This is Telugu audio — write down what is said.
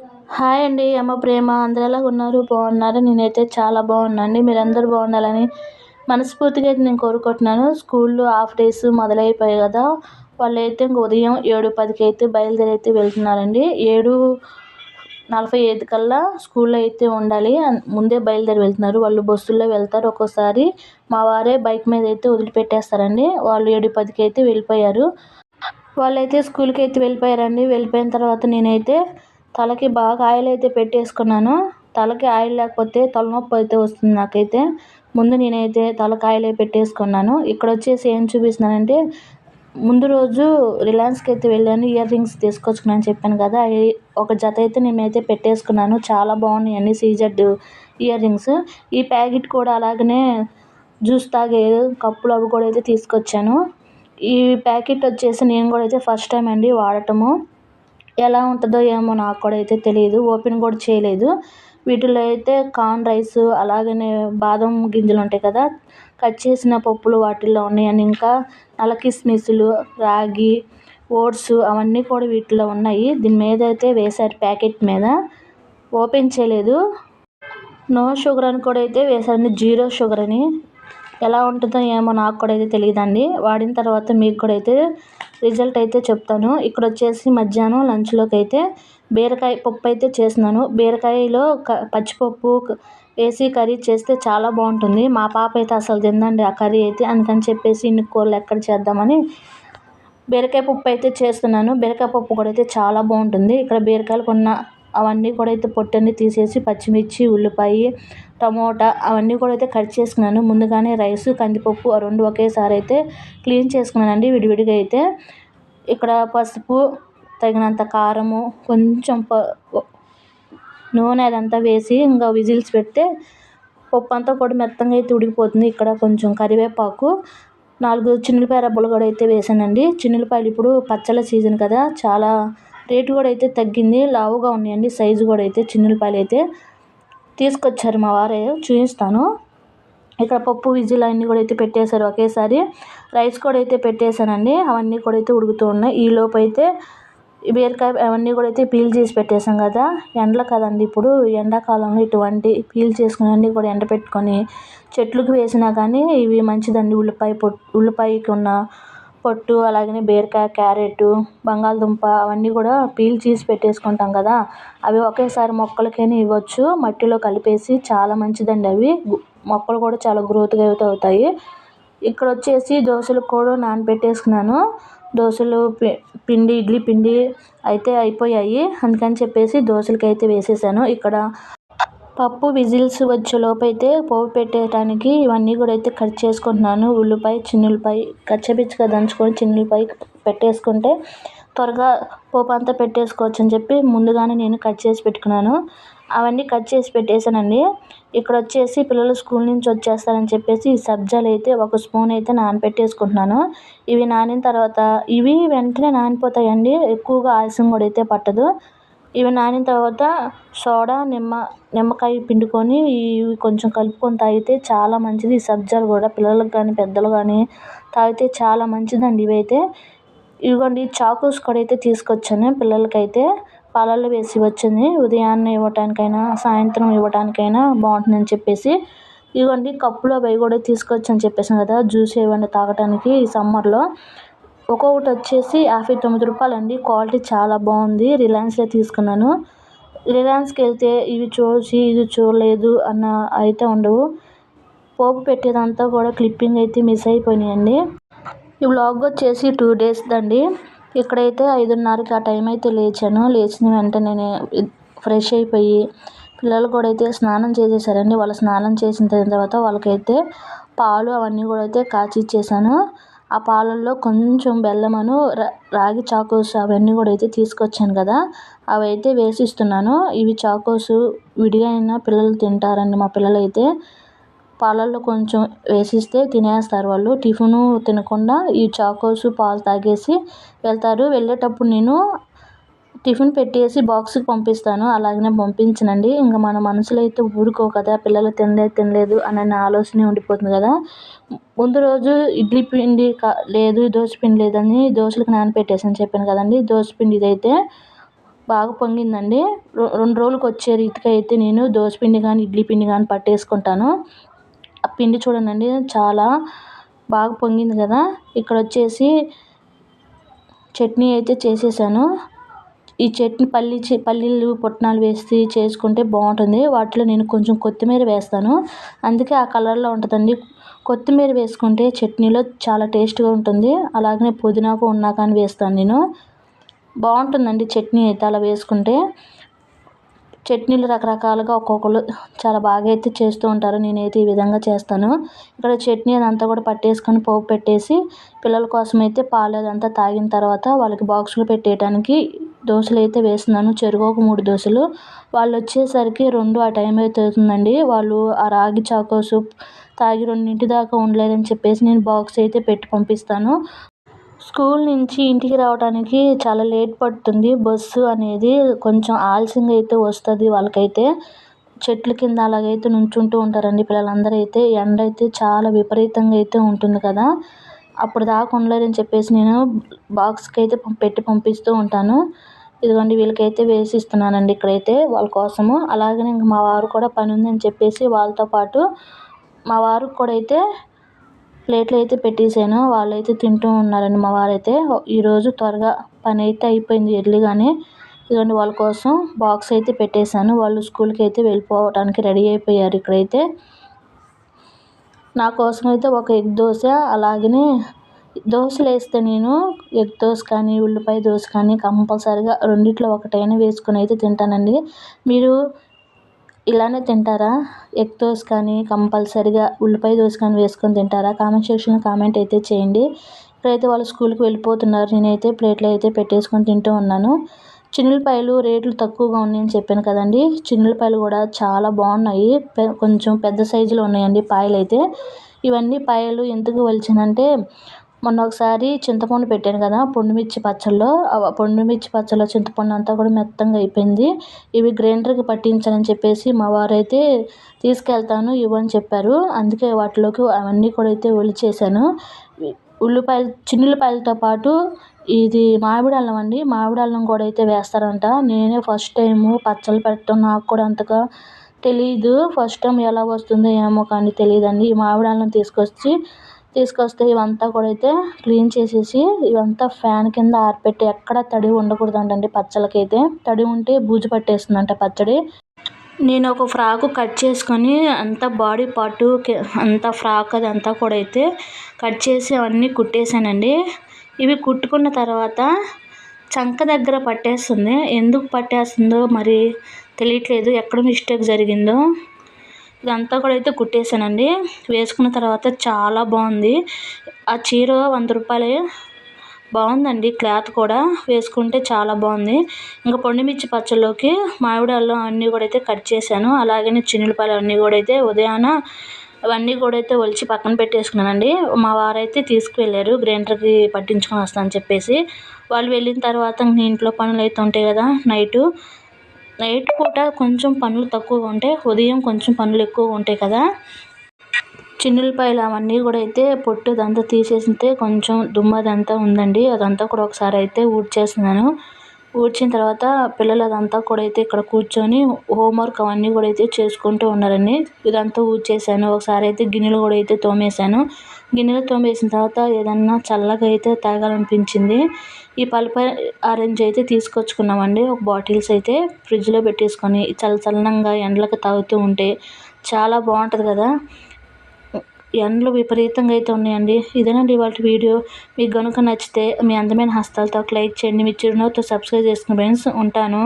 హాయ్ అండి. అమ్మ ప్రేమ అందరూ ఎలాగున్నారు? బాగున్నారా? నేనైతే చాలా బాగున్నానండి. మీరందరూ బాగుండాలని మనస్ఫూర్తిగా అయితే నేను కోరుకుంటున్నాను. స్కూళ్ళు హాఫ్ డేస్ మొదలైపోయాయి కదా! వాళ్ళైతే ఇంక ఉదయం 7:10కి అయితే బయలుదేరి వెళ్తున్నారండి. 7:45 కల్లా స్కూల్లో అయితే ఉండాలి. ముందే బయలుదేరి వెళ్తున్నారు. వాళ్ళు బస్సుల్లో వెళ్తారు. ఒక్కోసారి మా వారే బైక్ మీద అయితే వదిలిపెట్టేస్తారండి. వాళ్ళు 7:10కి అయితే వెళ్ళిపోయారు. వాళ్ళైతే స్కూల్కి అయితే వెళ్ళిపోయారండి. వెళ్ళిపోయిన తర్వాత నేనైతే తలకి బాగా ఆయిల్ అయితే పెట్టేసుకున్నాను. తలకి ఆయిల్ లేకపోతే తలనొప్పి అయితే వస్తుంది నాకైతే. ముందు నేనైతే తలకి ఆయిల్ పెట్టేసుకున్నాను. ఇక్కడ వచ్చేసి ఏం చూపిస్తున్నానంటే, ముందు రోజు రిలయన్స్కి అయితే వెళ్ళాను. ఇయర్ రింగ్స్ తీసుకొచ్చుకున్నాను చెప్పాను కదా! ఒక జత అయితే నేనైతే పెట్టేసుకున్నాను. చాలా బాగున్నాయండి సీజెడ్ ఇయర్ రింగ్స్. ఈ ప్యాకెట్ కూడా అలాగనే జ్యూస్ తాగే కప్పులు అవి కూడా అయితే తీసుకొచ్చాను. ఈ ప్యాకెట్ వచ్చేసి నేను కూడా అయితే ఫస్ట్ టైం అండి వాడటము. ఎలా ఉంటుందో ఏమో నాకు కూడా అయితే తెలియదు. ఓపెన్ కూడా చేయలేదు. వీటిలో అయితే కార్న్ రైస్ అలాగనే బాదం గింజలు ఉంటాయి కదా! కట్ చేసిన పప్పులు వాటిల్లో ఉన్నాయండి. ఇంకా నల్ల కిస్మిస్లు, రాగి, ఓట్స్ అవన్నీ కూడా వీటిలో ఉన్నాయి. దీని మీద అయితే వేశారు ప్యాకెట్ మీద. ఓపెన్ చేయలేదు. నో షుగర్ అని కూడా అయితే వేశారండి. 0 షుగర్ అని. ఎలా ఉంటుందో ఏమో నాకు కూడా అయితే తెలియదండి. వాడిన తర్వాత మీకు కూడా అయితే రిజల్ట్ అయితే చెప్తాను. ఇక్కడ వచ్చేసి మధ్యాహ్నం లంచ్లోకి అయితే బీరకాయ పప్పు అయితే చేస్తున్నాను. బీరకాయలో పచ్చిపప్పు వేసి కర్రీ చేస్తే చాలా బాగుంటుంది. మా పాప అయితే అసలు తిందండి ఆ కర్రీ అయితే. అందుకని చెప్పేసి ఇన్ని కూరలు ఎక్కడ చేద్దామని బీరకాయ పప్పు అయితే చేస్తున్నాను. బీరకాయ పప్పు కూడా అయితే చాలా బాగుంటుంది. ఇక్కడ బీరకాయలు కొన్న అవన్నీ కూడా అయితే పొట్టన్నీ తీసేసి పచ్చిమిర్చి, ఉల్లిపాయ, టమోటా అవన్నీ కూడా అయితే కట్ చేసుకున్నాను. ముందుగానే రైసు, కందిపప్పు ఆ 2 ఒకేసారి అయితే క్లీన్ చేసుకున్నానండి విడివిడిగా అయితే. ఇక్కడ పసుపు, తగినంత కారము, కొంచెం నూనె అదంతా వేసి ఇంకా విజిల్స్ పెడితే పప్పు అంతా కూడా మెత్తంగా అయితే ఉడికిపోతుంది. ఇక్కడ కొంచెం కరివేపాకు, 4 చిన్నులపాయ రబ్బలు కూడా అయితే వేసానండి. చిన్నులపాయలు ఇప్పుడు పచ్చళ్ళ సీజన్ కదా! చాలా రేటు కూడా అయితే తగ్గింది. లావుగా ఉన్నాయండి సైజు కూడా అయితే చిన్నులపాయలు అయితే తీసుకొచ్చారు మా వారే. చూపిస్తాను. ఇక్కడ పప్పు విజిల్ అన్నీ కూడా అయితే పెట్టేశారు ఒకేసారి. రైస్ కూడా అయితే పెట్టేశానండి. అవన్నీ కూడా అయితే ఉడుకుతూ ఉన్నాయి. ఈలోపు అయితే బీరకాయ అవన్నీ కూడా అయితే పీల్ చేసి పెట్టేసాం కదా! ఎండలు కదండి ఇప్పుడు ఎండాకాలంలో ఇటువంటి పీల్ చేసుకుని కూడా ఎండపెట్టుకొని చెట్లకు వేసినా కానీ ఇవి మంచిదండి. ఉల్లిపాయకి ఉన్న పొట్టు, అలాగనే బీరకాయ, క్యారెట్, బంగాళదుంప అవన్నీ కూడా పీల్ చేసి పెట్టేసుకుంటాం కదా! అవి ఒకేసారి మొక్కలకైనా ఇవ్వచ్చు. మట్టిలో కలిపేసి చాలా మంచిదండి అవి. మొక్కలు కూడా చాలా గ్రోత్గా అయితే అవుతాయి. ఇక్కడ వచ్చేసి దోసలకు కూడా నానబెట్టేసుకున్నాను. దోసలు పిండి, ఇడ్లీ పిండి అయితే అయిపోయాయి. అందుకని చెప్పేసి దోసలకి అయితే వేసేసాను. ఇక్కడ పప్పు విజిల్స్ వచ్చేలోపు అయితే పోపు పెట్టేయడానికి ఇవన్నీ కూడా అయితే కట్ చేసుకుంటున్నాను. ఉల్లిపాయ, చిన్నులపాయ కచ్చపిచ్చగా దంచుకొని చిన్నులపాయ పెట్టేసుకుంటే త్వరగా పోపు అంతా పెట్టేసుకోవచ్చు అని చెప్పి ముందుగానే నేను కట్ చేసి పెట్టుకున్నాను. అవన్నీ కట్ చేసి పెట్టేశానండి. ఇక్కడ వచ్చేసి పిల్లలు స్కూల్ నుంచి వచ్చేస్తారని చెప్పేసి ఈ సబ్జాలు అయితే 1 స్పూన్ అయితే నానబెట్టేసుకుంటున్నాను. ఇవి నానిన తర్వాత ఇవి వెంటనే నానిపోతాయండి. ఎక్కువగా ఆలస్యం కూడా అయితే పట్టదు. ఇవి నానిన తర్వాత సోడా, నిమ్మకాయ పిండుకొని ఇవి కొంచెం కలుపుకొని తాగితే చాలా మంచిది. ఈ సబ్జాలు కూడా పిల్లలకు కానీ పెద్దలు కానీ తాగితే చాలా మంచిదండి ఇవైతే. ఇదిగోండి చాకోస్ కూడా అయితే తీసుకొచ్చాను పిల్లలకైతే. పాలల్లో వేసి వచ్చింది. ఉదయాన్నే ఇవ్వటానికైనా సాయంత్రం ఇవ్వటానికైనా బాగుంటుందని చెప్పేసి. ఇదిగోండి కప్పులో అవి కూడా తీసుకొచ్చని చెప్పేసాను కదా! జ్యూస్ ఏమైనా తాగటానికి ఈ సమ్మర్లో. ఒక్కొక్కటి వచ్చేసి 59 రూపాయలండి. క్వాలిటీ చాలా బాగుంది. రిలయన్స్లో తీసుకున్నాను. రిలయన్స్కి వెళ్తే ఇవి చూసి ఇది చూడలేదు అన్న అయితే ఉండవు. పోపు పెట్టేదంతా కూడా క్లిప్పింగ్ అయితే మిస్ అయిపోయినాయండి. ఈ వ్లాగ్ వచ్చేసి 2 డేస్ దండి. ఇక్కడైతే 5:30కి ఆ టైం అయితే లేచాను. లేచిన వెంటనే ఫ్రెష్ అయిపోయి పిల్లలు కూడా అయితే స్నానం చేసేసారండి. వాళ్ళు స్నానం చేసిన తర్వాత వాళ్ళకైతే పాలు అవన్నీ కూడా అయితే కాచి ఇచ్చేసాను. ఆ పాలల్లో కొంచెం బెల్లమను రాగి చాకోస్ అవన్నీ కూడా అయితే తీసుకొచ్చాను కదా! అవి అయితే వేసిస్తున్నాను. ఇవి చాకోస్ విడిగా అయినా పిల్లలు తింటారండి. మా పిల్లలైతే పాలల్లో కొంచెం వేసిస్తే తినేస్తారు వాళ్ళు. టిఫిను తినకుండా ఈ చాకోస్ పాలు తాగేసి వెళ్తారు. వెళ్ళేటప్పుడు నేను టిఫిన్ పెట్టేసి బాక్స్కి పంపిస్తాను. అలాగనే పంపించనండి. ఇంకా మన మనసులో అయితే ఊరుకో కదా! పిల్లలు తినలేదు అనే ఆలోచనే ఉండిపోతుంది కదా! ముందు రోజు ఇడ్లీ పిండి లేదు, దోశ పిండి లేదని దోశలకు నానబెట్టేసాను చెప్పాను కదండి. దోశ పిండి ఇదైతే బాగా పొంగిందండి. 2 రోజులకి వచ్చే రీతికి అయితే నేను దోసపిండి కానీ ఇడ్లీ పిండి కానీ పట్టేసుకుంటాను. ఆ పిండి చూడండి చాలా బాగా పొంగింది కదా. ఇక్కడ వచ్చేసి చట్నీ అయితే చేసేసాను. ఈ చట్నీ పల్లీలు పుట్నాలు వేసి చేసుకుంటే బాగుంటుంది. వాటిలో నేను కొంచెం కొత్తిమీర వేస్తాను, అందుకే ఆ కలర్లో ఉంటుందండి. కొత్తిమీర వేసుకుంటే చట్నీలో చాలా టేస్ట్గా ఉంటుంది. అలాగనే పుదీనాకు ఉన్నా కానీ వేస్తాను నేను. బాగుంటుందండి చట్నీ అయితే అలా వేసుకుంటే. చట్నీలు రకరకాలుగా ఒక్కొక్కరు చాలా బాగా అయితే చేస్తూ ఉంటారు. నేనైతే ఈ విధంగా చేస్తాను. ఇక్కడ చట్నీ అదంతా కూడా పట్టేసుకొని పోపు పెట్టేసి పిల్లల కోసం అయితే పాలు అదంతా తాగిన తర్వాత వాళ్ళకి బాక్సులు పెట్టేయడానికి దోశలు అయితే వేస్తున్నాను. చెరుకు 3 దోశలు. వాళ్ళు వచ్చేసరికి 2 ఆ టైం అయితే అవుతుందండి. వాళ్ళు ఆ రాగి చాకో సూప్ తాగి 2 దాకా ఉండలేరని చెప్పేసి నేను బాక్స్ అయితే పెట్టి పంపిస్తాను. స్కూల్ నుంచి ఇంటికి రావడానికి చాలా లేట్ పడుతుంది. బస్సు అనేది కొంచెం ఆలస్యంగా అయితే వస్తుంది వాళ్ళకైతే. చెట్ల కింద అలాగైతే నుంచుంటూ ఉంటారండి పిల్లలందరూ అయితే. ఎండ అయితే చాలా విపరీతంగా అయితే ఉంటుంది కదా. అప్పుడు దాకా ఉండలేరని చెప్పేసి నేను బాక్స్కి అయితే పెట్టి పంపిస్తూ ఉంటాను. ఇదిగోండి వీళ్ళకైతే వేసి ఇస్తున్నానండి ఇక్కడైతే వాళ్ళ కోసము. అలాగనే ఇంక మా వారు కూడా పని ఉందని చెప్పేసి వాళ్ళతో పాటు మా వారికి కూడా అయితే ప్లేట్లు అయితే పెట్టేసాను. వాళ్ళైతే తింటూ ఉన్నారండి మా వారైతే. ఈరోజు త్వరగా పని అయితే అయిపోయింది ఎర్లీగానే. ఇదిగోండి వాళ్ళ కోసం బాక్స్ అయితే పెట్టేశాను. వాళ్ళు స్కూల్కి అయితే వెళ్ళిపోవడానికి రెడీ అయిపోయారు ఇక్కడైతే. నా కోసం అయితే ఒక ఎగ్ దోశ, అలాగనే దోశలు వేస్తే నేను ఎగ్ దోశ కానీ ఉల్లిపాయ దోశ కానీ కంపల్సరీగా రెండిట్లో ఒకటైనా వేసుకొని అయితే తింటానండి. మీరు ఇలానే తింటారా? ఎగ్ దోశ కానీ కంపల్సరీగా ఉల్లిపాయ దోశ కానీ వేసుకొని తింటారా? కామెంట్ సెక్షన్లో కామెంట్ అయితే చేయండి. ఇప్పుడైతే వాళ్ళు స్కూల్కి వెళ్ళిపోతున్నారు. నేనైతే ప్లేట్లో అయితే పెట్టేసుకొని తింటూ ఉన్నాను. చిన్నులపాయలు రేట్లు తక్కువగా ఉన్నాయని చెప్పాను కదండి. చిన్నులపాయలు కూడా చాలా బాగున్నాయి. కొంచెం పెద్ద సైజులో ఉన్నాయండి పాయలు అయితే. ఇవన్నీ పాయలు ఎందుకు వలిచానంటే మొన్న ఒకసారి చింతపండు పెట్టాను కదా పొండుమిర్చి పచ్చళ్ళలో. పొండుమిర్చి పచ్చళ్ళలో చింతపండు అంతా కూడా మెత్తంగా అయిపోయింది. ఇవి గ్రైండర్కి పట్టించాలని చెప్పేసి మా వారైతే తీసుకెళ్తాను ఇవ్వని చెప్పారు. అందుకే వాటిలోకి అవన్నీ కూడా అయితే ఒలిచేసాను. చిన్నులపాయలతో పాటు ఇది మామిడి అల్లం అండి. మామిడి అల్లం కూడా అయితే వేస్తారంట. నేనే ఫస్ట్ టైము పచ్చళ్ళు పెట్టడం నాకు కూడా అంతగా తెలీదు. ఫస్ట్ టైం ఎలా వస్తుందో ఏమో కానీ తెలియదండి. ఈ మామిడి అల్లం తీసుకొస్తే ఇవంతా కూడా అయితే క్లీన్ చేసేసి ఇవంతా ఫ్యాన్ కింద ఆరబెట్టి ఎక్కడ తడి ఉండకూడదంటండి పచ్చళ్ళకైతే. తడి ఉంటే బూజు పట్టేస్తుందంట పచ్చడి. నేను ఒక ఫ్రాకు కట్ చేసుకొని అంతా బాడీ పార్టు అంతా ఫ్రాక్ అదంతా కూడా అయితే కట్ చేసి అవన్నీ కుట్టేసానండి. ఇవి కుట్టుకున్న తర్వాత చంక దగ్గర పట్టేస్తుంది. ఎందుకు పట్టేస్తుందో మరి తెలియట్లేదు, ఎక్కడ మిస్టేక్ జరిగిందో. ఇదంతా కూడా అయితే కుట్టేసానండి. వేసుకున్న తర్వాత చాలా బాగుంది. ఆ చీర 100 రూపాయలే. బాగుందండి క్లాత్ కూడా, వేసుకుంటే చాలా బాగుంది. ఇంకా పొండుమిర్చి పచ్చళ్ళలోకి మామిడి అల్లం అన్నీ కూడా అయితే కట్ చేశాను. అలాగనే చిన్నులపాయలు అన్నీ కూడా అయితే ఉదయాన అవన్నీ కూడా అయితే ఒలిచి పక్కన పెట్టేసుకున్నానండి. మా వారైతే తీసుకువెళ్ళారు గ్రైండర్కి పట్టించుకొని వస్తాను అని చెప్పేసి. వాళ్ళు వెళ్ళిన తర్వాత ఇంట్లో పనులు అయితే ఉంటాయి కదా. నైట్ పూట కొంచెం పనులు తక్కువగా ఉంటాయి, ఉదయం కొంచెం పనులు ఎక్కువగా ఉంటాయి కదా. చిన్నులపాయలు అవన్నీ కూడా అయితే పొట్టు అదంతా తీసేసితే కొంచెం దుమ్ము అదంతా ఉందండి. అదంతా కూడా ఒకసారి అయితే ఊడ్చేస్తున్నాను. ఊడ్చిన తర్వాత పిల్లలు అదంతా కూడా అయితే ఇక్కడ కూర్చొని హోంవర్క్ అవన్నీ కూడా అయితే చేసుకుంటూ ఉన్నారండి. ఇదంతా ఊడ్చేసాను. ఒకసారి అయితే గిన్నెలు కూడా అయితే తోమేశాను. గిన్నెలు తోమేసిన తర్వాత ఏదన్నా చల్లగా అయితే తాగాలనిపించింది. ఈ పల్ప ఆరెంజ్ అయితే తీసుకొచ్చుకున్నామండి. ఒక బాటిల్స్ అయితే ఫ్రిడ్జ్లో పెట్టేసుకొని చల్లంగా ఎండలకు తాగుతూ ఉంటే చాలా బాగుంటుంది కదా. ఎండలు విపరీతంగా అయితే ఉన్నాయండి. ఇదేనండి ఇవాళ వీడియో. మీకు కనుక నచ్చితే మీ అందమైన హస్తాలతో ఒక లైక్ చేయండి. మీ చిరునవ్వుతో సబ్స్క్రైబ్ చేసుకుని ఫ్రెండ్స్ ఉంటాను.